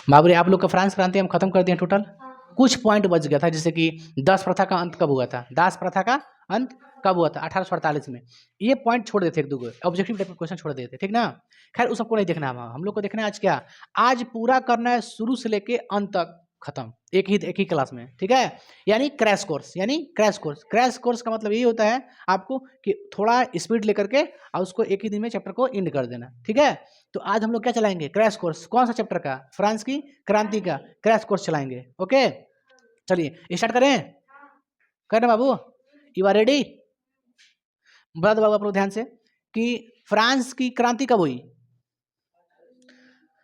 बाबरे, आप लोग का फ्रांस क्रांति हम खत्म कर दिए टोटल। कुछ पॉइंट बच गया था, जैसे कि दास प्रथा का अंत कब हुआ था, दास प्रथा का अंत कब हुआ था, 1848 में। ये पॉइंट छोड़ देते, एक दो ऑब्जेक्टिव टाइप के क्वेश्चन छोड़ देते, ठीक ना। खैर उस सबको नहीं देखना, हम लोग को देखना है आज क्या, आज पूरा करना है शुरू से लेके अंत तक खत्म, एक ही क्लास में, ठीक है। यानी क्रैश कोर्स, यानी क्रैश कोर्स का मतलब यही होता है आपको कि थोड़ा स्पीड लेकर के और उसको एक ही दिन में चैप्टर को एंड कर देना, ठीक है। तो आज हम लोग क्या चलाएंगे, क्रैश कोर्स। कौन सा चैप्टर का, फ्रांस की क्रांति का क्रैश कोर्स चलाएंगे, ओके। चलिए स्टार्ट करें बाबू, यू आर रेडी। बता दो बाबू आप लोग ध्यान से कि फ्रांस की क्रांति कब हुई,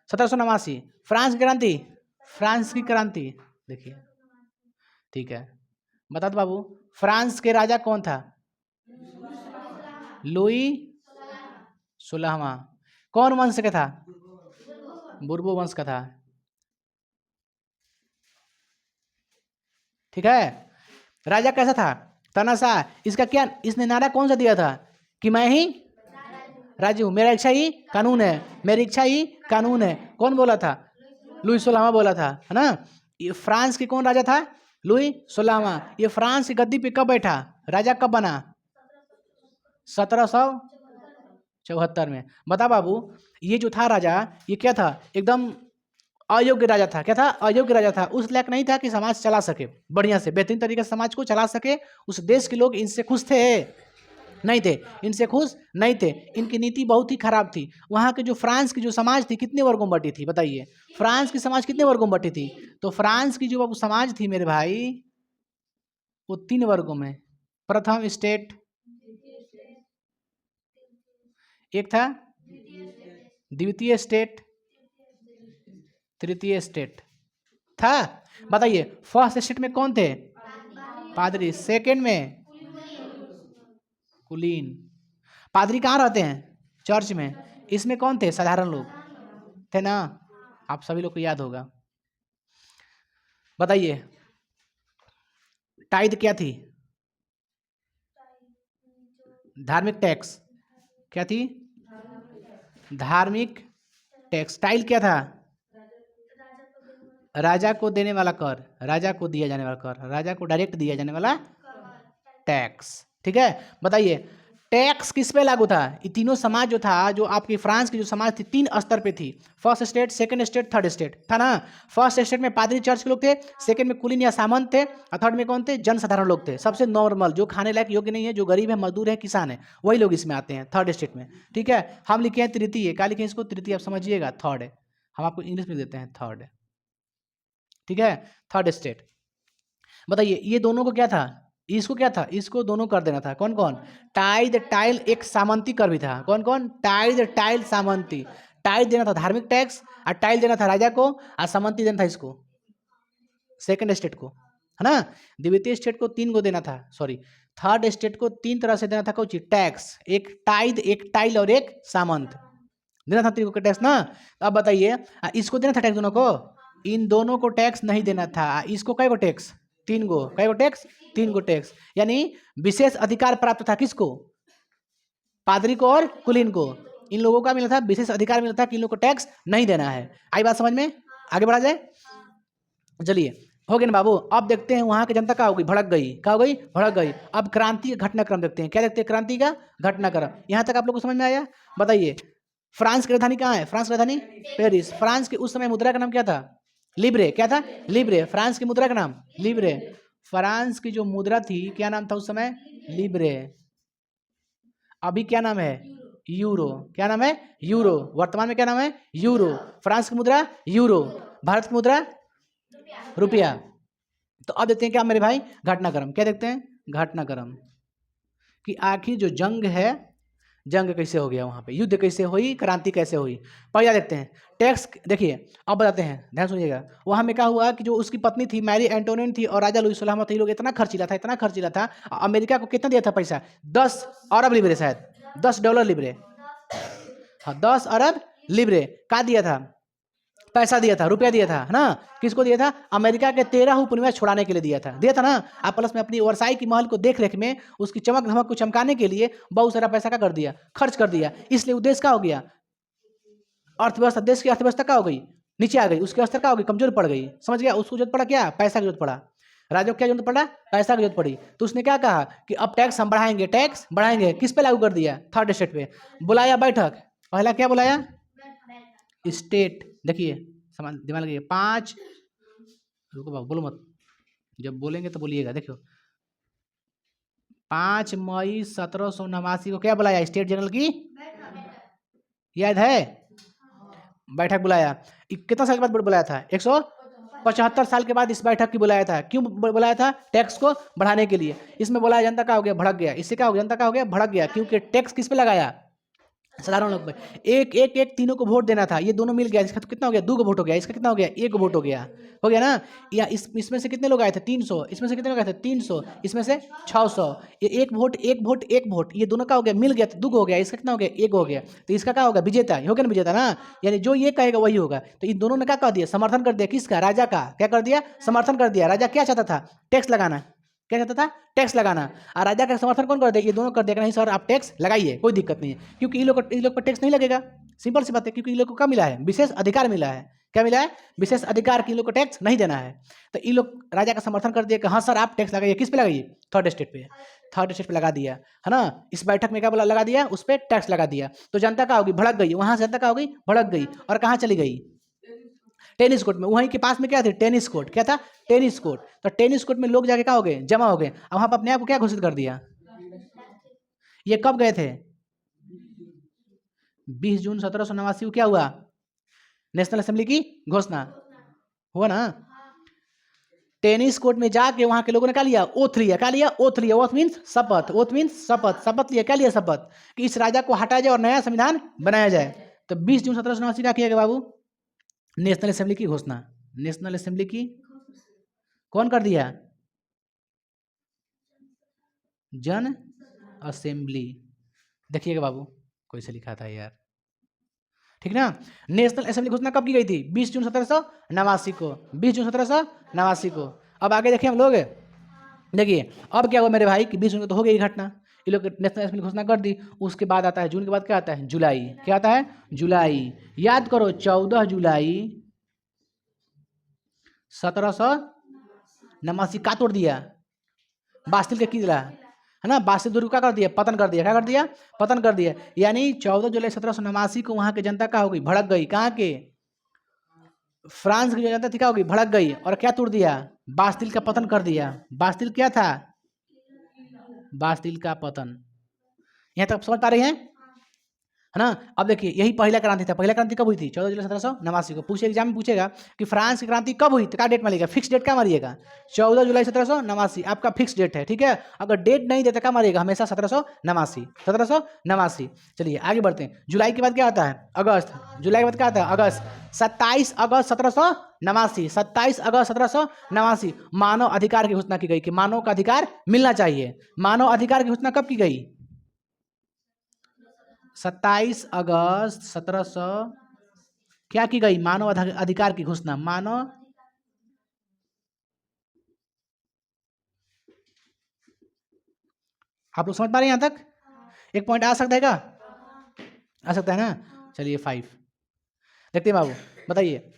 1789। फ्रांस की क्रांति देखिए, ठीक है। बता दो बाबू, फ्रांस के राजा कौन था, लुई 16वां। कौन वंश का था, बुर्बो वंश का था, ठीक है। राजा कैसा था, तानाशाह। इसका क्या, इसने नारा कौन सा दिया था कि मैं ही राजा हूं, मेरा इच्छा ही कानून है, मेरी इच्छा ही कानून है। कौन बोला था, लुई 16वां बोला था, है ना। ये फ्रांस के कौन राजा था, लुई 16वां। ये फ्रांस की गद्दी पे कब बैठा, राजा कब बना, 1774 में। बता बाबू, ये जो था राजा, ये क्या था, एकदम अयोग्य राजा था। क्या था, अयोग्य राजा था। उस लायक नहीं था कि समाज चला सके बढ़िया से, बेहतरीन तरीके से समाज को चला सके। उस देश के लोग इनसे खुश थे नहीं थे, इनसे खुश नहीं थे। इनकी नीति बहुत ही खराब थी। वहाँ के जो फ्रांस की जो समाज थी कितने वर्गों में बटी थी, बताइए। फ्रांस की समाज कितने वर्गों में बटी थी, तो फ्रांस की जो समाज थी मेरे भाई, वो 3 वर्गों में। प्रथम स्टेट, एक था द्वितीय स्टेट, तृतीय स्टेट था। बताइए फर्स्ट स्टेट में कौन थे, पादरी। सेकंड में कुलीन। पादरी कहाँ रहते हैं, चर्च में। इसमें कौन थे, साधारण लोग थे ना, आप सभी लोग को याद होगा। बताइए टाइद क्या थी, धार्मिक टैक्स क्या थी, धार्मिक टैक्स। टाइल क्या था, राजा को देने वाला कर, राजा को दिया जाने वाला कर, राजा को डायरेक्ट दिया जाने वाला टैक्स, ठीक है। बताइए टैक्स किस पे लागू था, ये तीनों समाज जो था, जो आपकी फ्रांस की जो समाज थी 3 स्तर पे थी। First state, second state, third state था ना। फर्स्ट स्टेट में पादरी चर्च के लोग थे, सेकंड में कुलीन या सामंत थे, और थर्ड में कौन थे, जनसाधारण लोग थे। सबसे नॉर्मल, जो खाने लायक योग्य नहीं है, जो गरीब है, मजदूर है, किसान है, वही लोग इसमें आते हैं थर्ड स्टेट में, ठीक है। हम लिखे हैं तृतीय, क्या लिखे हैं इसको, तृतीय। आप समझिएगा थर्ड है, हम आपको इंग्लिश में देते हैं थर्ड, ठीक है, थर्ड स्टेट। बताइए ये दोनों को क्या था, इसको क्या था, इसको दोनों कर देना था। कौन कौन, टाइद टाइल, एक सामंती कर भी था। कौन कौन, टाइद टाइल सामंती। टाइद देना था धार्मिक टैक्स, और टाइल देना था राजा को, और सामंती देना था इसको सेकंड स्टेट को, है ना। द्वितीय स्टेट को 3 गो देना था, सॉरी थर्ड स्टेट को 3 तरह से देना था। कौन चीज, टैक्स, एक टाइद, एक टाइल और एक सामंत देना था 3 को टैक्स ना। अब बताइए इसको देना था टैक्स दोनों को, इन दोनों को टैक्स नहीं देना था। इसको कै गो टैक्स, 3 गो, कै गो टैक्स, 3 गो टैक्स। यानी विशेष अधिकार प्राप्त था किसको, पादरी को और कुलीन को। इन लोगों का मिला था विशेष अधिकार, मिला था कि इन लोगों को टैक्स नहीं देना है। आई बात समझ में, आगे बढ़ा जाए। चलिए हो गया ना बाबू। अब देखते हैं वहां की जनता क्या हो गई, भड़क गई। क्या हो गई, भड़क गई। अब क्रांति का घटनाक्रम देखते हैं, क्या देखते हैं, क्रांति का घटनाक्रम। यहां तक आप लोग को समझ में आया। बताइए फ्रांस की राजधानी कहाँ है, फ्रांस की राजधानी पेरिस। फ्रांस के उस समय मुद्रा का नाम क्या था, लिब्रे। क्या था, लिब्रे। फ्रांस की मुद्रा का नाम लिब्रे। फ्रांस की जो मुद्रा थी क्या नाम था उस समय, लिब्रे। अभी क्या नाम है, यूरो। क्या नाम है, यूरो। वर्तमान में क्या नाम है, यूरो। फ्रांस की मुद्रा यूरो, भारत की मुद्रा रुपया। तो अब देखते हैं क्या मेरे भाई, घटनाक्रम। क्या देखते हैं, घटनाक्रम कि आखिर जो जंग है, जंग कैसे हो गया वहां पे, युद्ध कैसे हुई, क्रांति कैसे हुई। पहला देखते हैं टैक्स। देखिए अब बताते हैं, ध्यान सुनिएगा। वहां में क्या हुआ कि जो उसकी पत्नी थी मैरी एंटोनियन थी, और राजा लुई 16वां था, ये लोग इतना खर्चीला था, इतना खर्चीला था। अमेरिका को कितना दिया था पैसा, 10 अरब लिब्रे, शायद $10 लिब्रे। हाँ 10 अरब लिब्रे का दिया था, पैसा दिया था, रुपया दिया था, है ना। किसको दिया था, अमेरिका के 13 उपनिवेश छुड़ाने के लिए दिया था ना। आप प्लस में अपनी वर्साई की महल को देख रेख में उसकी चमक धमक को चमकाने के लिए बहुत सारा पैसा का कर दिया, खर्च कर दिया। इसलिए उद्देश्य क्या हो गया, अर्थव्यवस्था, देश की अर्थव्यवस्था क्या हो गई, नीचे आ गई, उसकी अवस्था क्या होगी, कमजोर पड़ गई, समझ गया। उसको जरूरत पड़ा क्या, पैसा की जरूरत पड़ा, राजा को क्या जरूरत पड़ा, पैसा की जरूरत पड़ी। तो उसने क्या कहा कि अब टैक्स हम बढ़ाएंगे, टैक्स बढ़ाएंगे, किस पे लागू कर दिया, थर्ड स्टेट पे। बुलाया बैठक, पहला क्या बुलाया, स्टेट। देखिए समान दिमाग लगाइए, 5, रुको बाबू बोलो मत, जब बोलेंगे तो बोलिएगा। देखो 5 मई 1789 को क्या बुलाया, स्टेट जनरल की याद है, बैठक बुलाया। कितना साल के बाद बुलाया था, 175 साल के बाद इस बैठक की बुलाया था। क्यों बुलाया था, टैक्स को बढ़ाने के लिए। इसमें बुलाया, जनता का हो गया भड़क गया, इससे क्या हो गया, जनता का हो गया भड़क गया, क्योंकि टैक्स किस पे लगाया, साधारण लोग पे। एक एक एक तीनों को वोट देना था, ये दोनों मिल गया, इसका तो कितना हो गया, 2 वोट हो गया, इसका कितना हो गया, 1 वोट हो गया ना। या इसमें से कितने लोग आए थे, 300, इसमें से कितने लोग आए थे, 300, इसमें से 600, ये 1 वोट 1 वोट 1 वोट, ये दोनों का हो गया, मिल गया तो 2 हो गया, इसका कितना हो गया, 1 हो गया। तो इसका क्या होगा, विजेता हो गया ना, विजेता ना, यानी जो ये कहेगा वही होगा। तो इन दोनों ने क्या कर दिया, समर्थन कर दिया, किसका, राजा का, क्या कर दिया, समर्थन कर दिया। राजा क्या चाहता था, टैक्स लगाना, क्या चाहता था, टैक्स लगाना। और राजा का समर्थन कौन कर दे, ये दोनों कर देगा, नहीं सर आप टैक्स लगाइए, कोई दिक्कत नहीं है, क्योंकि इन लोग पर टैक्स नहीं लगेगा। सिंपल सी बात है, क्योंकि इन लोग को क्या मिला है, विशेष अधिकार मिला है। क्या मिला है, विशेष अधिकार, कि इन लोग को टैक्स नहीं देना है। तो इन लोग राजा का समर्थन कर दिया कि हाँ सर आप टैक्स लगाइए, किस पे लगाइए, थर्ड स्टेट पे, थर्ड स्टेट पे लगा दिया है ना। इस बैठक में क्या बोला, लगा दिया, उस पर टैक्स लगा दिया। तो जनता का होगी भड़क गई, वहां से जनता का होगी भड़क गई, और कहाँ चली गई, टेनिस कोर्ट में। वहीं के पास में क्या थे, टेनिस कोर्ट, क्या था, टेनिस कोर्ट। तो टेनिस कोर्ट में लोग जाके क्या हो गए, जमा हो गए। अब वहां पर अपने आप को क्या घोषित कर दिया, ये कब गए थे, 20 जून 1789 को क्या हुआ, नेशनल असेंबली की घोषणा हुआ ना। टेनिस कोर्ट में जाके वहां के लोगों ने क्या लिया, ओथ लिया, क्या लिया, ओथ लिया, ओथ मीन्स शपथ, ओथ मीन्स शपथ, शपथ लिया, क्या लिया, शपथ, कि इस राजा को हटाया जाए और नया संविधान बनाया जाए। तो 20 जून 1789 क्या किया गया बाबू, नेशनल असेंबली की घोषणा, नेशनल असेंबली की कौन कर दिया, जन असेंबली। देखिएगा बाबू, कोई से लिखा था यार, ठीक ना। नेशनल असेंबली घोषणा कब की गई थी, 20 जून 1789 को, 20 जून 1789 को। अब आगे देखिए हम लोग, देखिए अब क्या हुआ मेरे भाई कि 20 जून को तो हो गई घटना, ये लोग नेशनल असेंबली घोषणा कर दी। उसके बाद आता है जून के बाद क्या आता है, जुलाई, क्या आता है, जुलाई। याद करो 14 जुलाई 1789 का तोड़ दिया, बास्तिल के किला है ना, बास्तिल दुर्ग का कर दिया, पतन कर दिया, क्या कर दिया, पतन कर दिया। यानी 14 जुलाई 1789 को वहां की जनता क्या हो गई, भड़क गई, कहाँ के, फ्रांस की जो जनता थी क्या हो गई, भड़क गई, और क्या तोड़ दिया, बास्तिल का पतन कर दिया। बास्तिल क्या था, बास्तिल का पतन। यहाँ तक समझ पा रही हैं, है ना। अब देखिए यही पहला क्रांति था, पहला क्रांति कब हुई थी, 14 जुलाई 1789 को। पूछे एग्जाम में पूछेगा कि फ्रांस की क्रांति कब हुई, तो क्या डेट मारिएगा, फिक्स डेट क्या मारिएगा, 14 जुलाई 1789 आपका फिक्स डेट है, ठीक है। अगर डेट नहीं देता क्या मारिएगा, हमेशा 1789, 1789। चलिए आगे बढ़ते हैं। जुलाई के बाद क्या आता है, अगस्त, जुलाई के बाद क्या आता है, अगस्त, 27 अगस्त 1789, 27 अगस्त 1789 मानव अधिकार की घोषणा की गई, कि मानव का अधिकार मिलना चाहिए। मानव अधिकार की घोषणा कब की गई, 27 अगस्त 1700 क्या की गई, मानव अधिकार की घोषणा, मानव, आप लोग समझ पा रहे हैं यहाँ तक, एक पॉइंट आ सकता है क्या, आ सकता है ना। चलिए 5 देखते हैं बाबू, बताइए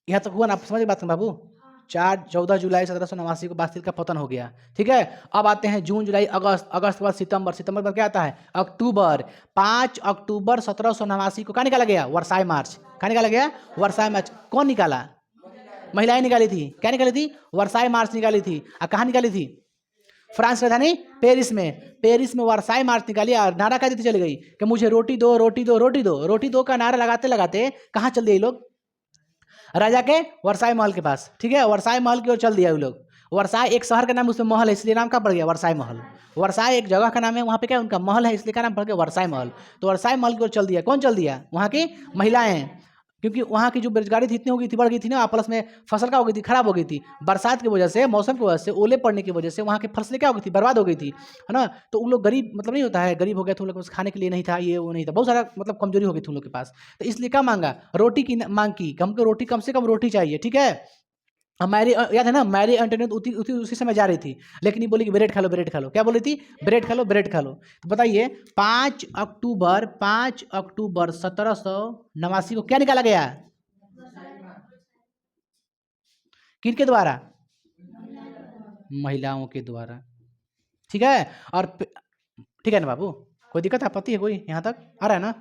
यहाँ तक हुआ ना, आप समझ बात करें बाबू। 14 जुलाई 1789 को बास्तिल का पतन हो गया, ठीक है। अब आते हैं जून जुलाई अगस्त, अगस्त के बाद सितंबर, सितंबर पर क्या आता है, अक्टूबर। 5 अक्टूबर 1789 को क्या निकाला गया, वर्साई मार्च, क्या निकाला गया, वर्साई मार्च। कौन निकाला, महिलाएं निकाली थी, क्या निकाली थी, वर्साई मार्च निकाली थी। और कहाँ निकाली थी, फ्रांस राजधानी पेरिस में, पेरिस में वर्साई मार्च निकाली। और नारा क्या देती चली गई कि मुझे रोटी दो, रोटी दो, रोटी दो, रोटी दो का नारा लगाते लगाते कहाँ चल दिए लोग, राजा के वर्साई महल के पास, ठीक है। वर्साई महल की ओर चल दिया वो लोग। वर्साई एक शहर का नाम, उसमें महल है, इसलिए नाम क्या पड़ गया, वर्साई महल। वर्साई एक जगह का नाम है, वहाँ पे क्या उनका महल है, इसलिए क्या नाम पड़ गया, वर्साई महल। तो वर्साई महल की ओर चल दिया, कौन चल दिया, वहाँ की महिलाएं, क्योंकि वहाँ की जो बेरोजगारी थी इतनी हो गई थी, बढ़ गई थी ना, आपस में फसल क्या हो गई थी, खराब हो गई थी, बरसात की वजह से, मौसम की वजह से, ओले पड़ने की वजह से वहाँ की फसलें क्या हो गई थी, बर्बाद हो गई थी, है ना। तो उन लोग गरीब, मतलब नहीं होता है, गरीब हो गया तो उन लोग को खाने के लिए नहीं था, ये वो नहीं था, बहुत सारा मतलब कमजोरी हो गई थी उन लोग के पास। तो इसलिए क्या मांगा, रोटी की मांग की, हमको रोटी, कम से कम रोटी चाहिए, ठीक है। मैरी, याद है ना, मैरी एंटोनियत उसी समय जा रही थी, लेकिन ये बोली कि ब्रेड खा लो, ब्रेड खा लो, क्या बोली थी, ब्रेड खा लो, ब्रेड खा लो। तो बताइए 5 अक्टूबर 1789 को क्या निकाला गया, किनके द्वारा? महिलाओं के द्वारा। ठीक है। और ठीक है ना बाबू, कोई दिक्कत आपत्ति है कोई यहाँ तक आ रहा है ना?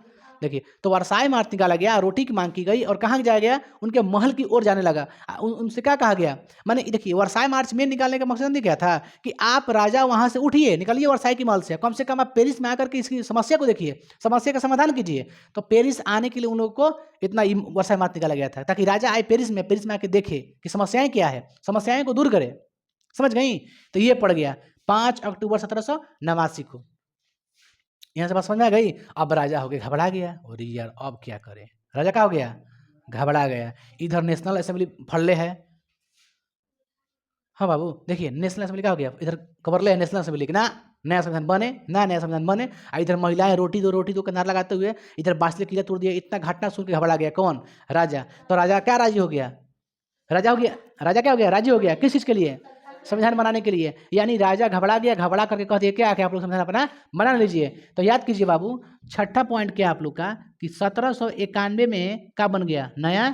देखिए, तो वर्साई मार्च निकाला गया, रोटी की मांग की गई और कहाँ जाया गया? उनके महल की ओर जाने लगा। उनसे क्या कहा गया? मैंने देखिए, वर्साई मार्च में निकालने का मकसद नहीं क्या था कि आप राजा वहां से उठिए, निकलिए वर्साई की महल से कम आप पेरिस में आकर के इसकी समस्या को देखिए, समस्या का समाधान कीजिए। तो पेरिस आने के लिए उन लोगों को इतना वर्साई मार्च निकाला गया था, ताकि राजा आए पेरिस में आके देखे कि समस्याएं क्या है, समस्याएं को दूर करे। समझ गई? तो ये पड़ गया 5 अक्टूबर 1789 को। यहाँ से बात समझ में आ गई? अब राजा हो गया, घबरा गया, और यार अब क्या करें? राजा क्या हो गया? घबरा गया। इधर नेशनल असेंबली फड़ले है। हाँ बाबू, देखिए नेशनल असेंबली क्या हो गया, इधर कबरले है नेशनल असेंबली के ना नया संविधान बने, ना नया संविधान बने। इधर महिलाएं रोटी दो का नारा लगाते हुए इधर बासले किला तोड़ दिया। इतना घटना सुन के घबरा गया कौन? राजा। तो राजा क्या राजी हो गया? राजा हो गया, राजा क्या हो गया? राजी हो गया। किस चीज के लिए? संविधान बनाने के लिए। यानी राजा घबरा गया, घबरा करके कह दिया क्या कि आप लोग संविधान अपना बना लीजिए। तो याद कीजिए बाबू, छठा पॉइंट क्या आप लोग का कि 1791 में क्या बन गया? नया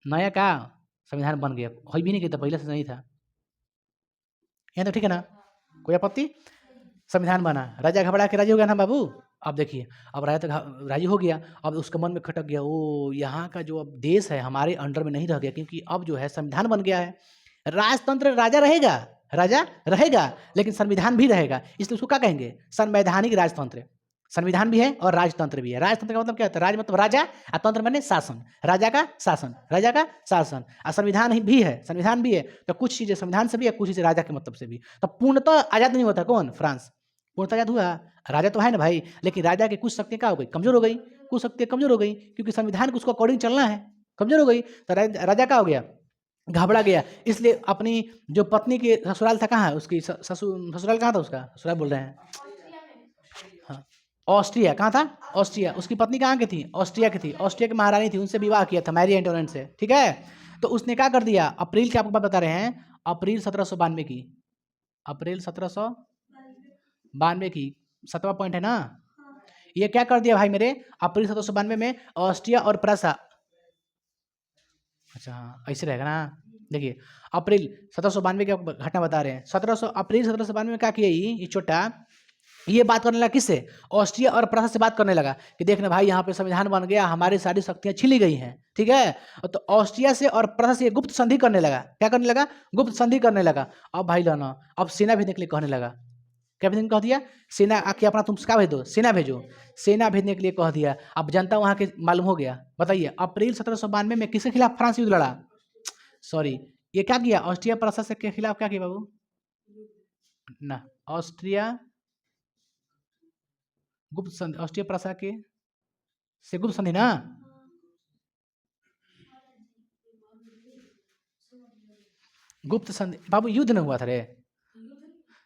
नया का संविधान बन गया। हो भी नहीं किया, पहले से नहीं था। यहाँ तो ठीक है ना? कोई आपत्ति? संविधान बना, राजा घबरा के राजी हो गया ना बाबू। अब देखिए, अब राजा तो राजी हो गया, अब उसके मन में खटक गया, ओ यहाँ का जो अब देश है हमारे अंडर में नहीं रह गया, क्योंकि अब जो है संविधान बन गया है। राजतंत्र राजा रहेगा, राजा रहेगा, लेकिन संविधान भी रहेगा, इसलिए उसको क्या कहेंगे? संवैधानिक राजतंत्र। संविधान भी है और राजतंत्र भी है। राजतंत्र का मतलब क्या होता है? राज मतलब राजा, और तंत्र माने शासन। राजा का शासन, राजा का शासन। और संविधान भी है, संविधान भी है। तो कुछ चीजें संविधान से भी है, कुछ चीजें राजा के मतलब से भी। तो पूर्णतः आजाद नहीं होता कौन? फ्रांस। पूर्णतः आजाद हुआ राजा तो है ना भाई, लेकिन राजा की कुछ शक्तियां क्या हो गई? कमजोर हो गई। कुछ शक्तियां कमजोर हो गई, क्योंकि संविधान को उसको अकॉर्डिंग चलना है, कमजोर हो गई। तो राजा क्या हो गया? घबरा गया। इसलिए अपनी जो पत्नी के ससुराल था, कहाँ है उसकी ससुराल कहाँ था उसका? ससुराल बोल रहे हैं, हाँ, ऑस्ट्रिया। कहाँ था? ऑस्ट्रिया। उसकी पत्नी कहाँ की थी? ऑस्ट्रिया की थी। ऑस्ट्रिया की महारानी थी, उनसे विवाह किया था, मैरी एंटोनेट से। ठीक है। तो उसने क्या कर दिया? अप्रैल की आपको बात बता रहे हैं, अप्रैल 1792 की, अप्रैल 1792 की 7वां पॉइंट है ना। ये क्या कर दिया भाई मेरे? अप्रैल 1792 में ऑस्ट्रिया और प्रसा, अच्छा हाँ ऐसे रहेगा ना। देखिए, अप्रैल 1792 की आपको घटना बता रहे हैं। अप्रैल 1792 में क्या किया ये छोटा, ये बात करने लगा किससे? ऑस्ट्रिया और प्रसा से बात करने लगा कि देखना भाई, यहाँ पे संविधान बन गया, हमारी सारी शक्तियां छीनी गई हैं। ठीक है। तो ऑस्ट्रिया से और प्रसा से गुप्त संधि करने लगा। क्या करने लगा? गुप्त संधि करने लगा। अब भाई लाना, अब सेना भेजने के लिए कहने लगा। क्या भेजने कह दिया? सेना आके अपना तुम क्या भेजो? सेना भेजो। सेना भेजने के लिए कह दिया। अब जनता वहां के मालूम हो गया। बताइए, अप्रैल 1792 में किसके खिलाफ फ्रांस युद्ध लड़ा? सॉरी, ये क्या किया? ऑस्ट्रिया प्रसा से के खिलाफ क्या किया बाबू? ना, ऑस्ट्रिया गुप्त संधि, ऑस्ट्रिया प्रसा के से गुप्त संधि ना। गुप्त संधि बाबू, युद्ध नहीं हुआ था रे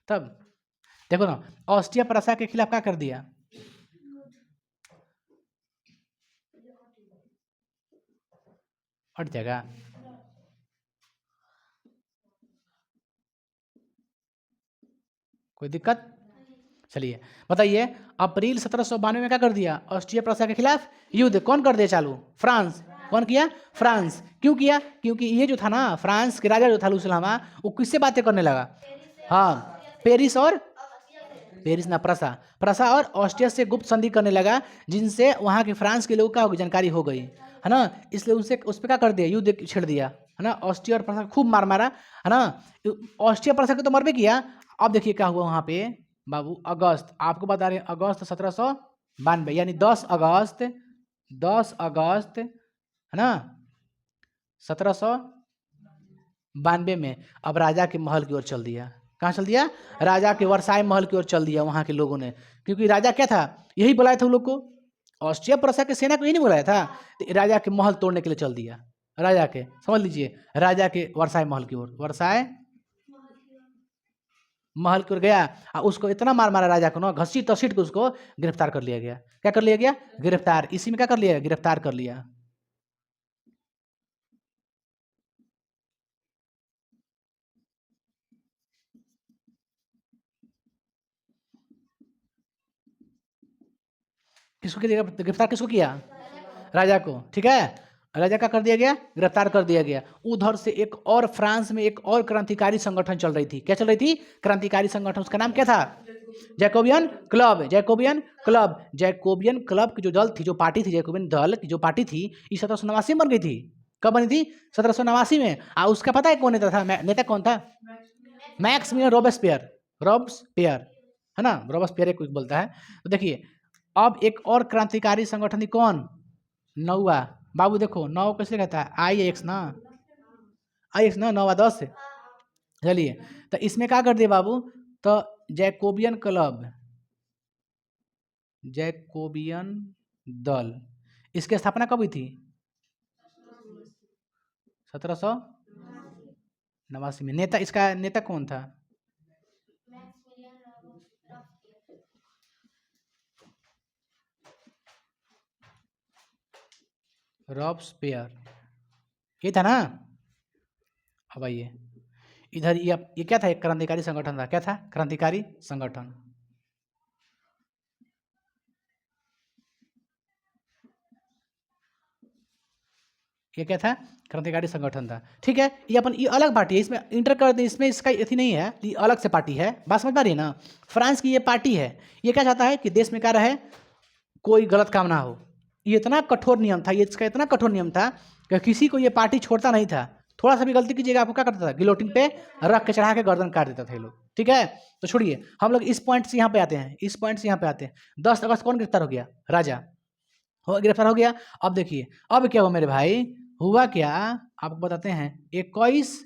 तब। देखो ना, ऑस्ट्रिया प्रसा के खिलाफ क्या कर दिया? हट जाएगा। कोई दिक्कत? चलिए बताइए, अप्रैल 1792 में क्या कर दिया? ऑस्ट्रिया प्रसा के खिलाफ युद्ध कौन कर दिया चालू? फ्रांस। कौन किया? फ्रांस। क्यों किया? क्योंकि ये जो था ना, फ्रांस के राजा जो था लूसलामा, वो किससे बातें करने लगा? हाँ, पेरिस और पेरिस ना, प्रसा, प्रसा और ऑस्ट्रिया से गुप्त संधि करने लगा, जिनसे वहाँ के फ्रांस के लोगों का जानकारी हो गई है ना। इसलिए उनसे उस पर क्या कर दिया? युद्ध छेड़ दिया है ना। ऑस्ट्रिया और प्रसा खूब मार मारा है ना। ऑस्ट्रिया प्रसा को तो मर भी किया। अब देखिए क्या हुआ वहाँ पे बाबू। अगस्त, आपको बता रहे हैं, अगस्त 1792, यानी 10 अगस्त, 10 अगस्त है ना 1792 में अब राजा के महल की ओर चल दिया। कहाँ चल दिया? राजा के वर्साई महल की ओर चल दिया वहाँ के लोगों ने, क्योंकि राजा क्या था? यही बुलाया था उन लोग को, ऑस्ट्रिया प्रसा के सेना को यही नहीं बुलाया था। तो राजा के महल तोड़ने के लिए चल दिया। राजा के, समझ लीजिए, राजा के वर्साई महल की ओर, वर्साई महल की ओर गया। और उसको इतना मार मारा राजा को ना, घसीट तसीट के उसको गिरफ्तार कर लिया गया। क्या कर लिया गया? गिरफ्तार। इसी में क्या कर लिया? गिरफ्तार कर लिया। किसको किया? गिरफ्तार किसको किया? राजा को। ठीक है। राजा का कर दिया गया, गिरफ्तार कर दिया गया। उधर से एक और फ्रांस में एक और क्रांतिकारी संगठन चल रही थी। क्या चल रही थी? क्रांतिकारी संगठन। उसका नाम क्या था? Jacobin club. Jacobin club. Jacobin club की जो दल थी, जो पार्टी थी, जैकोबियन दल की जो पार्टी थी, ये 1789 में बन गई थी। कब बनी थी? 1789 में। उसका पता है कौन नेता था? नेता कौन था? Maximilian Robespierre. रॉबेस्पियर है ना, रॉबेस्पियर कोई बोलता है। तो देखिए, अब एक और क्रांतिकारी संगठन थी, कौन? नौवा। बाबू देखो, नौ कैसे कहता है? IX ना, IX ना, 9 10। चलिए, तो इसमें क्या कर दिए बाबू? तो जैकोबियन क्लब, जैकोबियन दल, इसकी स्थापना कब हुई थी? 1789 में। नेता, इसका नेता कौन था? रॉबस्पियर, ये था ना। अब आइए इधर, ये क्या था? एक क्रांतिकारी संगठन था। क्या था? क्रांतिकारी संगठन। ये क्या था? क्रांतिकारी संगठन था। ठीक है, ये अपन, ये अलग पार्टी है, इसमें इंटर कर दे, इसमें इसका अथी नहीं है, ये अलग से पार्टी है। बात समझ पा रही है ना? फ्रांस की ये पार्टी है, ये क्या चाहता है कि देश में क्या रहे, कोई गलत काम ना हो। ये इतना कठोर नियम था, ये इसका इतना कठोर नियम था कि किसी को ये पार्टी छोड़ता नहीं था। थोड़ा सा भी गलती कीजिएगा, आपको क्या करता था? गिलोटिन पे रख के चढ़ा के गर्दन काट देता था ये लोग। ठीक है, तो छोड़िए, हम लोग इस पॉइंट से यहाँ पे आते हैं, इस पॉइंट से यहाँ पे आते हैं। 10 अगस्त कौन गिरफ्तार हो गया? राजा गिरफ्तार हो गया। अब देखिए, अब क्या हुआ मेरे भाई? हुआ क्या, आपको बताते हैं। 21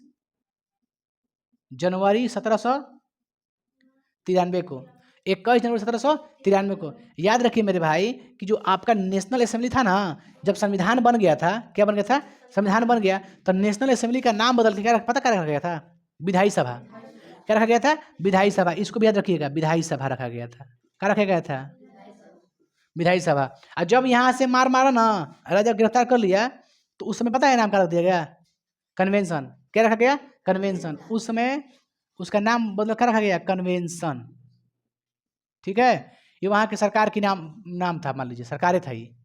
जनवरी 1793 को, 21 जनवरी 1793 को, याद रखिए मेरे भाई कि जो आपका नेशनल असेंबली था ना, जब संविधान बन गया था, क्या बन गया था? संविधान बन गया, तो नेशनल असेंबली का नाम बदल के क्या पता क्या रखा गया था? विधायी सभा। क्या रखा गया था? विधायी सभा। इसको भी याद रखिएगा, विधायी सभा रखा गया था। क्या रखा गया था? विधायी सभा। और जब यहाँ से मार मारा ना, राजा गिरफ्तार कर लिया, तो उस समय पता है नाम क्या रख दिया गया? कन्वेंशन। क्या रखा गया? कन्वेंशन। उस समय उसका नाम बदल कर रखा गया कन्वेंशन। ठीक है, ये वहाँ की सरकार की नाम था, मान लीजिए सरकारें था ये।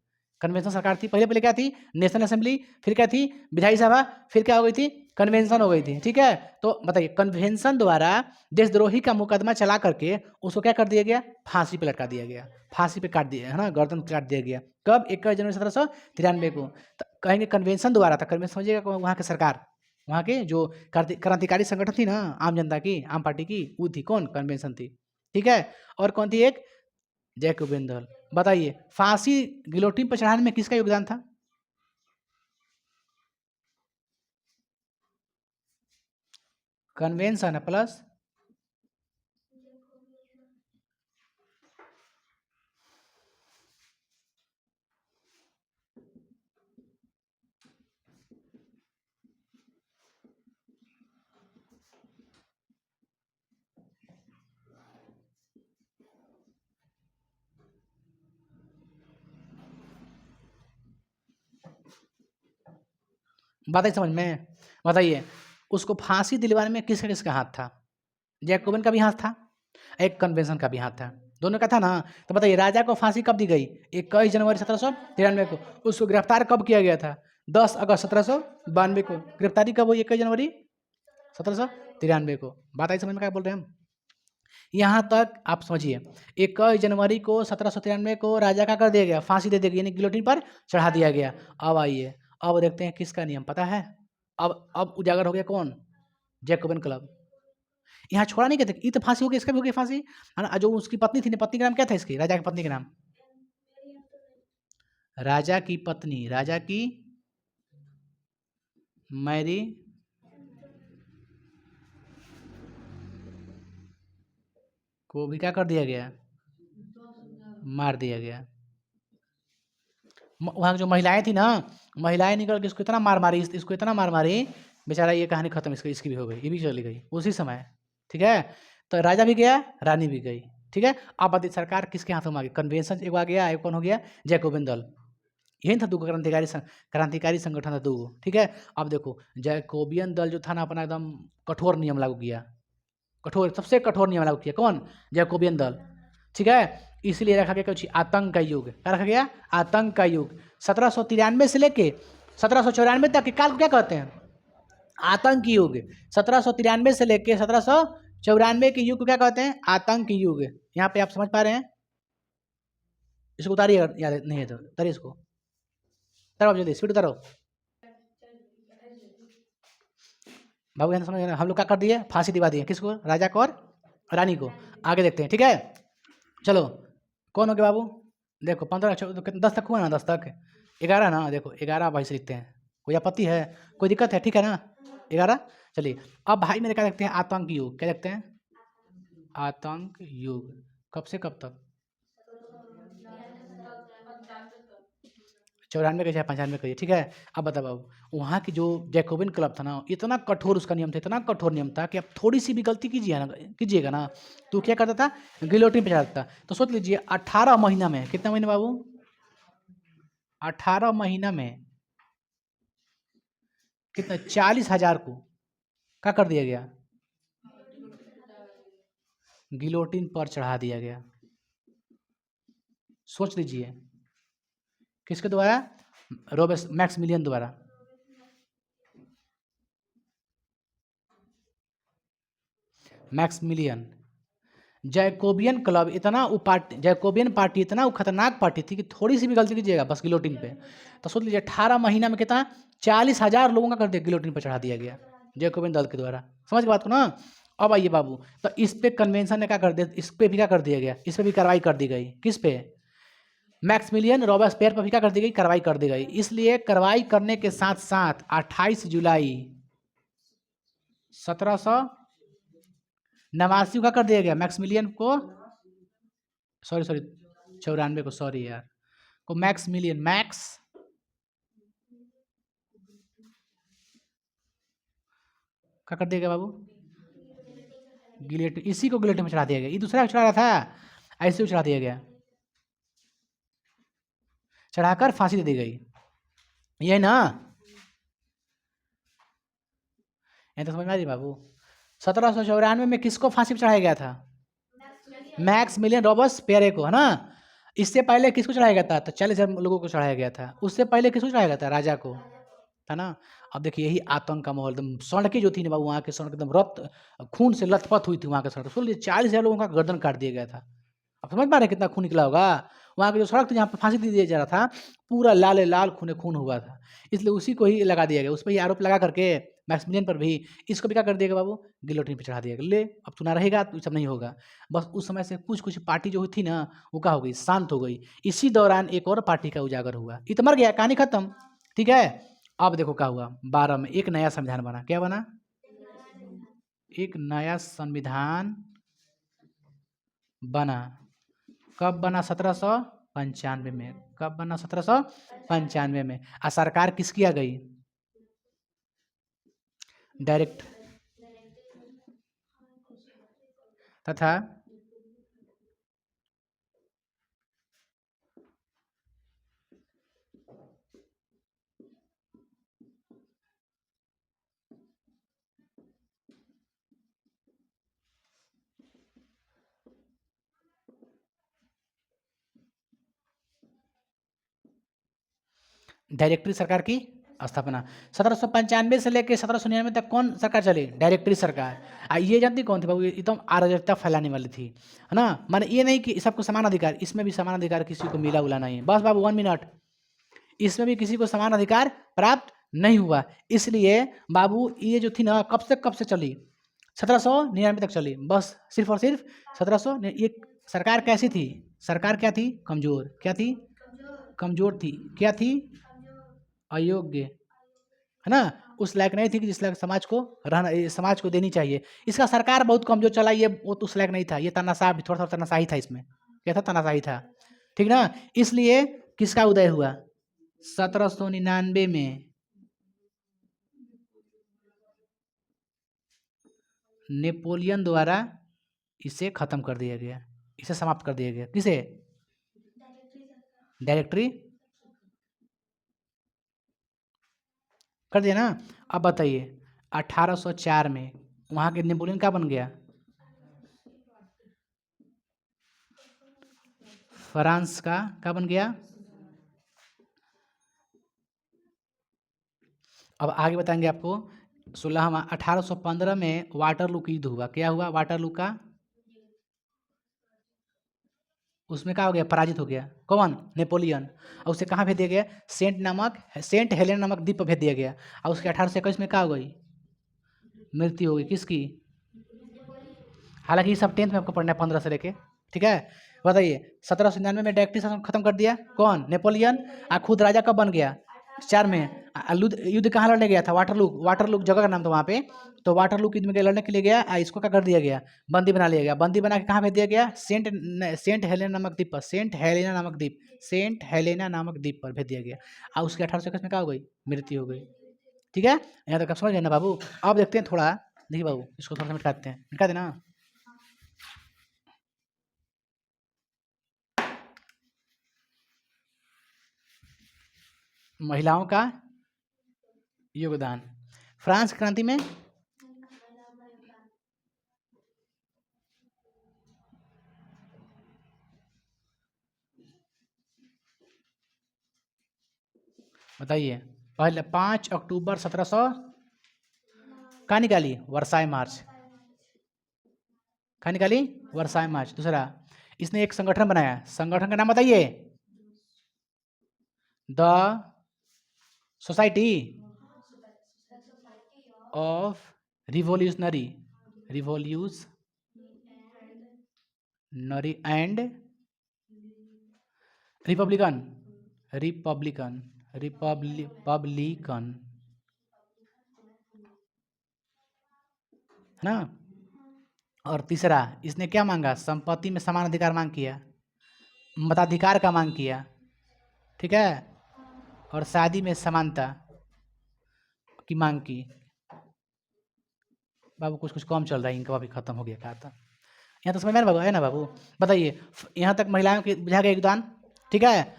कन्वेंशन सरकार थी। पहले पहले क्या थी? नेशनल असेंबली, फिर क्या थी? विधायी सभा, फिर क्या हो गई थी? कन्वेंशन हो गई थी। ठीक है, तो बताइए, कन्वेंशन द्वारा देशद्रोही का मुकदमा चला करके उसको क्या कर दिया गया? फांसी पे लटका दिया गया, फांसी पे काट दिया, है ना, गर्दन काट दिया गया। कब? 21 जनवरी 1793 को। तो कहेंगे कन्वेंशन द्वारा था। कन्वेंशन समझिएगा, वहाँ की सरकार, वहाँ के जो क्रांतिकारी संगठन थी ना, आम जनता की, आम पार्टी की, वो थी कौन? कन्वेंशन थी। ठीक है, और कौन थी? एक जैकोबियन दल। बताइए, फांसी गिलोटिन पर चढ़ाने में किसका योगदान था? कन्वेंशन है प्लस बताइए, समझ में? बताइए, उसको फांसी दिलवाने में किसका किसका हाथ था? जैकोबियन का भी हाथ था, एक कन्वेंशन का भी हाथ था, दोनों का था ना। तो बताइए, राजा को फांसी कब दी गई? 21 जनवरी 1793 को। उसको गिरफ्तार कब किया गया था? 10 अगस्त 1792 को। गिरफ्तारी कब हुई? 21 जनवरी 1793 को। बात आई समझ में? क्या बोल रहे हैं हम? यहाँ तक आप समझिए। 21 जनवरी को 1793 को राजा का कर दिया गया, फांसी दे दी गई, यानी गिलोटिन पर चढ़ा दिया गया। अब आइए, अब देखते हैं किसका नियम पता है। अब उजागर हो गया कौन? Jacobin club. यहाँ छोड़ा नहीं कहते, ये तो फांसी हो गई, इसका भी हो गई फांसी, है ना। जो उसकी पत्नी थी, पत्नी का नाम क्या था? इसकी, राजा की पत्नी का नाम, राजा की पत्नी, राजा की मैरी को भी क्या कर दिया गया? मार दिया गया। वहाँ जो महिलाएं थी ना, महिलाएं निकल के इसको इतना मार मारी, इसको इतना मार मारी, बेचारा, ये कहानी खत्म। इसकी भी हो गई, ये भी चली गई उसी समय। ठीक है, तो राजा भी गया, रानी भी गई। ठीक है, अब बताइए सरकार किसके हाथों में आ गई? कन्वेंशन एक आ गया, एक कौन हो गया? जैकोबियन दल। यही था, दो क्रांतिकारी संगठन था, दो। ठीक है, अब देखो, जैकोबियन दल जो था ना, अपना एकदम कठोर नियम लागू किया, कठोर, सबसे कठोर नियम लागू किया। कौन? जैकोबियन दल। ठीक है, इसलिए रखा गया कुछ आतंक का युग। क्या रखा गया? आतंक का युग। 1793 से लेके 1794 तक के काल को क्या कहते हैं? आतंक युग। 1793 से लेके 1794 के युग को क्या कहते हैं? आतंक युग। यहाँ पे आप समझ पा रहे हैं? इसको उतारिए, याद नहीं है तो उतारिए इसको, उतारो जल्दी, स्पीड उतारो बाबू। यहाँ समझ, हम लोग क्या कर दिए? फांसी दिवा दिए। किसको? राजा को और रानी को। आगे देखते हैं, ठीक है? चलो, कौन हो गया बाबू? देखो 15 10 तक हुआ ना? 10 तक 11 ना? देखो 11 भाई से लिखते हैं। कोई आपत्ति है? कोई दिक्कत है? ठीक है ना? 11। चलिए अब भाई मेरे क्या देखते हैं? आतंक युग। क्या देखते हैं? आतंक युग। कब से कब तक? 94 का चाहे 95 का, ठीक है? अब बताओ बाबू, वहाँ की जो जैकोबिन क्लब था ना, इतना कठोर उसका नियम था, इतना कठोर नियम था कि आप थोड़ी सी भी गलती कीजिएगा ना तो क्या करता था? गिलोटिन पे चढ़ाता था। तो सोच लीजिए 18 महीना में, कितना महीना बाबू? 18 महीना में कितना? 40,000 को क्या कर दिया गया? गिलोटिन पर चढ़ा दिया गया। सोच लीजिए, किसके द्वारा? रॉबर्ट मैक्समिलियन द्वारा। मैक्समिलियन। जैकोबियन क्लब इतना जैकोबियन पार्टी इतना खतरनाक पार्टी थी कि थोड़ी सी भी गलती कीजिएगा बस गिलोटिन पे। तो सोच लीजिए 18 महीना में कितना? 40,000 लोगों का कर दिया, गिलोटिन पर चढ़ा दिया गया जैकोबियन दल के द्वारा। समझ के बात को ना? अब आइए बाबू, तो इस पे कन्वेंशन ने क्या कर दिया? इस पे भी क्या कर दिया गया? इस पे भी कार्रवाई कर दी गई। किस पे? मैक्समिलियन रॉबर्टस्पियर पर भी क्या कर दी गई? कार्रवाई कर दी गई। इसलिए कार्रवाई करने के साथ साथ 28 जुलाई 1789 का कर दिया गया मैक्समिलियन को, सॉरी सॉरी 94 को, सॉरी यार, को मैक्समिलियन, मैक्स क्या कर दिया गया बाबू? गिलेटिन। इसी को गिलेटिन में चढ़ा दिया गया। ये दूसरा चढ़ा रहा था, ऐसे ही चढ़ा दिया गया, चढ़ाकर फांसी दे दी गई। ये ना, ये तो समझ में आ रही बाबू? 1794 में किसको फांसी पर चढ़ाया गया था? मैक्समिलियन रॉबर्टस्पियर को, है ना? इससे पहले किसको चढ़ाया गया था? तो 40,000 लोगों को चढ़ाया गया था। उससे पहले किसको चढ़ाया गया था? राजा को, है ना? अब देखिए यही आतंक का माहौल, एकदम सड़कें जो थी ना बाबू, वहाँ के सड़क एकदम रक्त खून से लथपथ हुई थी वहाँ के सड़क। सुन 40,000 लोगों का गर्दन काट दिया गया था। अब समझ पा रहे कितना खून निकला होगा? वहाँ की जो सड़क थी जहाँ पर फांसी दी दिया जा रहा था, पूरा लाल लाल खून खून हुआ था। इसलिए उसी को ही लगा दिया गया, उस पर ही आरोप लगा करके मैक्सिमिलियन पर भी। इसको भी क्या कर दिया गया बाबू? गिलोटिन पे चढ़ा दिया गया। ले अब तू ना रहेगा तो सब नहीं होगा। बस उस समय से कुछ कुछ पार्टी जो थी ना, वो क्या हो गई? शांत हो गई। इसी दौरान एक और पार्टी का उजागर हुआ। इत मर गया, कहानी खत्म। ठीक है? अब देखो क्या हुआ। 12 में एक नया संविधान बना। क्या बना? एक नया संविधान बना। कब बना? 1795 में। कब बना? 1795 में। और सरकार किसकी आ गई? डायरेक्ट तथा डायरेक्टरी सरकार की स्थापना। 1795 से लेकर 1799 तक कौन सरकार चली? डायरेक्टरी सरकार। ये जानती कौन थी बाबू? ये एकदम अराजकता फैलाने वाली थी, है ना? माने ये नहीं कि सबको समान अधिकार, इसमें भी समान अधिकार किसी को मिला उला नहीं है। बस बाबू 1 मिनट, इसमें भी किसी को समान अधिकार प्राप्त नहीं हुआ। इसलिए बाबू ये जो थी ना, कब से चली? 1799 तक चली। बस सिर्फ और सिर्फ 1700। ये सरकार कैसी थी? सरकार क्या थी? कमजोर। क्या थी? कमजोर थी। क्या थी? अयोग्य, है ना? उस लायक नहीं थी कि जिस लायक समाज को रहना, समाज को देनी चाहिए। इसका सरकार बहुत कमजोर चला, ये वो तो उस लायक नहीं था। ये तानाशाह भी, थोड़ा थोड़ा तानाशाही था इसमें। क्या था? तानाशाही था। ठीक ना? इसलिए किसका उदय हुआ? 1799 में नेपोलियन द्वारा इसे खत्म कर दिया गया, इसे समाप्त कर दिया गया। किसे? डायरेक्टरी कर दिया ना? अब बताइए 1804 में वहाँ के नेपोलियन क्या बन गया? फ्रांस का क्या बन गया? अब आगे बताएंगे आपको। 1815 में वाटरलू की युद्ध हुआ। क्या हुआ वाटरलू का? उसमें क्या हो गया? पराजित हो गया। कौन? नेपोलियन। और उसे कहाँ भेज दिया गया? सेंट हेलेना नामक द्वीप पर भेज दिया गया। और उसके 1821 में क्या हो गई? मृत्यु हो गई। किसकी? हालांकि ये सब 10th में आपको पढ़ना है 15 से लेके। ठीक है, बताइए। 1799 में डायरेक्टरी शासन खत्म कर दिया। कौन? नेपोलियन। खुद राजा कब बन गया? 4 में। युद्ध कहाँ लड़ने गया था? वाटरलू। वाटरलू जगह का नाम था वहाँ पे। तो वाटरलू युद्ध में लड़ने के लिए गया। इसको क्या कर दिया गया? बंदी बना लिया गया। बंदी बना के कहाँ भेज दिया गया? सेंट हेलेना नामक द्वीप पर। सेंट हेलेना नामक द्वीप पर भेज दिया गया। और उसके 1821 में क्या हो गई? मृत्यु हो गई। ठीक है, यहाँ तक आप समझ गए ना बाबू? अब देखते हैं थोड़ा। देखिए बाबू, इसको थोड़ा सा मिटाते हैं। मिटा देना। महिलाओं का योगदान फ्रांस क्रांति में। बताइए। पहले 5 अक्टूबर 1700 कहाँ निकाली? वर्साई मार्च। कहाँ निकाली? वर्साई मार्च। दूसरा, इसने एक संगठन बनाया। संगठन का नाम बताइए। The society of revolutionary and Republican Republican Republican है ना। और तीसरा, इसने क्या मांगा? संपत्ति में समान अधिकार मांग किया। मताधिकार का मांग किया। ठीक है, और शादी में समानता की मांग की। बाबू कुछ कुछ कम चल रहा है, इनका भी खत्म हो गया। कहा था यहाँ तो समझ में ना बाबू? है ना बाबू? बताइए। यहाँ तक महिलाओं के बुझा गया योगदान। ठीक है,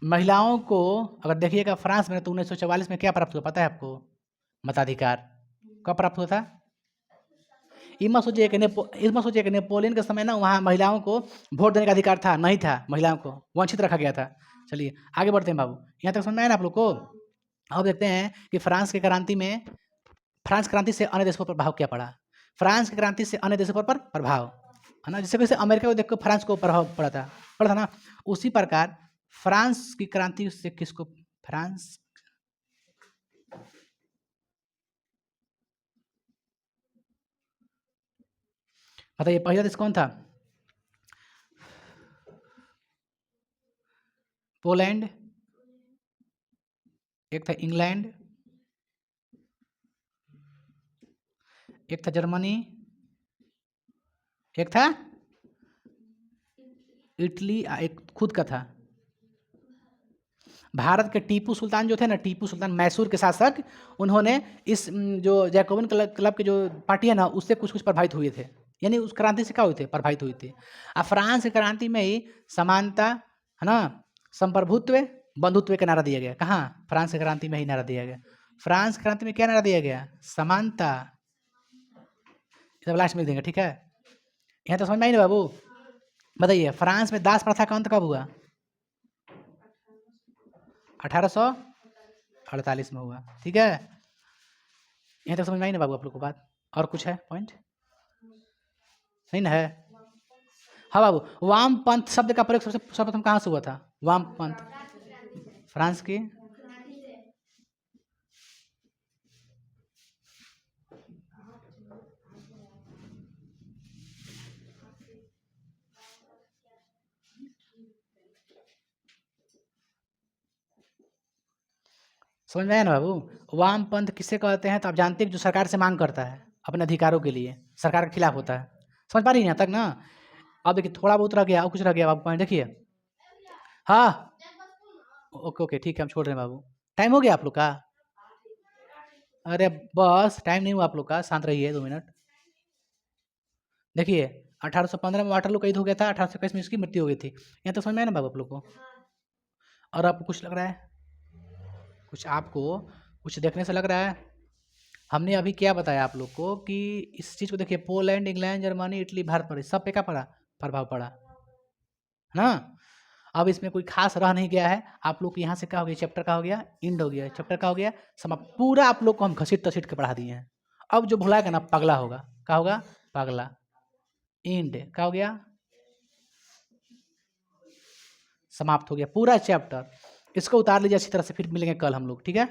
महिलाओं को अगर देखिएगा फ्रांस में तो 1944 में क्या प्राप्त हुआ पता है आपको? मताधिकार। कब प्राप्त हुआ था? इसमें सोचिए कि नेपोलियन के समय ना वहाँ महिलाओं को वोट देने का अधिकार था? नहीं था, महिलाओं को वंचित रखा गया था। चलिए आगे बढ़ते हैं बाबू। यहाँ तक समझ में आया ना आप लोग को? अब देखते हैं कि फ्रांस क्रांति से अन्य देशों पर प्रभाव क्या पड़ा। फ्रांस की क्रांति से अन्य देशों पर प्रभाव है ना। जैसे कैसे अमेरिका को देखकर फ्रांस को प्रभाव पड़ा था ना, उसी प्रकार फ्रांस की क्रांति से किसको? फ्रांस। बताइए पहला देश कौन था? पोलैंड। एक था इंग्लैंड। एक था जर्मनी। एक था इटली। एक खुद का था। भारत के टीपू सुल्तान जो थे ना, टीपू सुल्तान मैसूर के शासक, उन्होंने इस जो जैकोबिन क्लब के जो पार्टी है ना, उससे कुछ कुछ प्रभावित हुए थे। यानी उस क्रांति से क्या हुए थे? प्रभावित हुए थे। अब फ्रांस की क्रांति में ही समानता है ना, संप्रभुत्व, बंधुत्व का नारा दिया गया। कहाँ? फ्रांस की क्रांति में ही नारा दिया गया। फ्रांस क्रांति में क्या नारा दिया गया? समानता। सब लास्ट में देंगे। ठीक है, यहाँ तो समझ में आई ना बाबू? बताइए फ्रांस में दास प्रथा का अंत कब हुआ? 1848 में हुआ। ठीक है, यहाँ तक समझ में आई ना बाबू आप लोग को बात? और कुछ है पॉइंट? नहीं ना है? हाँ बाबू, वामपंथ शब्द का प्रयोग सर्वप्रथम कहाँ से हुआ था? वामपंथ फ्रांस की। समझ में आया ना बाबू? वामपंथ किसे कहते हैं? तो आप जानते हैं जो सरकार से मांग करता है अपने अधिकारों के लिए, सरकार के खिलाफ होता है। समझ पा रही हैं यहाँ तक ना? अब देखिए थोड़ा बहुत रह गया और कुछ रह गया बाबू पॉइंट देखिए। हाँ ओके ओके ठीक है, हम छोड़ रहे हैं बाबू। टाइम हो गया आप लोग का? अरे बस टाइम नहीं हुआ आप लोग का, शांत रहिए 2 मिनट। देखिए 1815 में वाटरलू का युद्ध हो गया था। 1821 में इसकी मृत्यु हो गई थी। यहाँ तो समझ में आया ना बाबू आप लोग को? और आपको कुछ लग रहा है? कुछ आपको कुछ देखने से लग रहा है? हमने अभी क्या बताया आप लोग को कि इस चीज़ को देखिए, Poland, England, Germany, Italy, Bharat पर सब पे क्या पड़ा? प्रभाव पड़ा है ना। अब इसमें कोई खास रह नहीं गया है। आप लोग यहाँ से क्या हो गया, चैप्टर का हो गया इंड हो गया, चैप्टर का हो गया समाप्त। पूरा आप लोग को हम घसीट तसीट के पढ़ा दिए हैं। अब जो भुलाएगा ना पगला होगा। क्या होगा, पगला। इंड क्या हो गया, समाप्त हो गया पूरा चैप्टर। इसको उतार लीजिए अच्छी तरह से, फिर मिलेंगे कल हम लोग, ठीक है।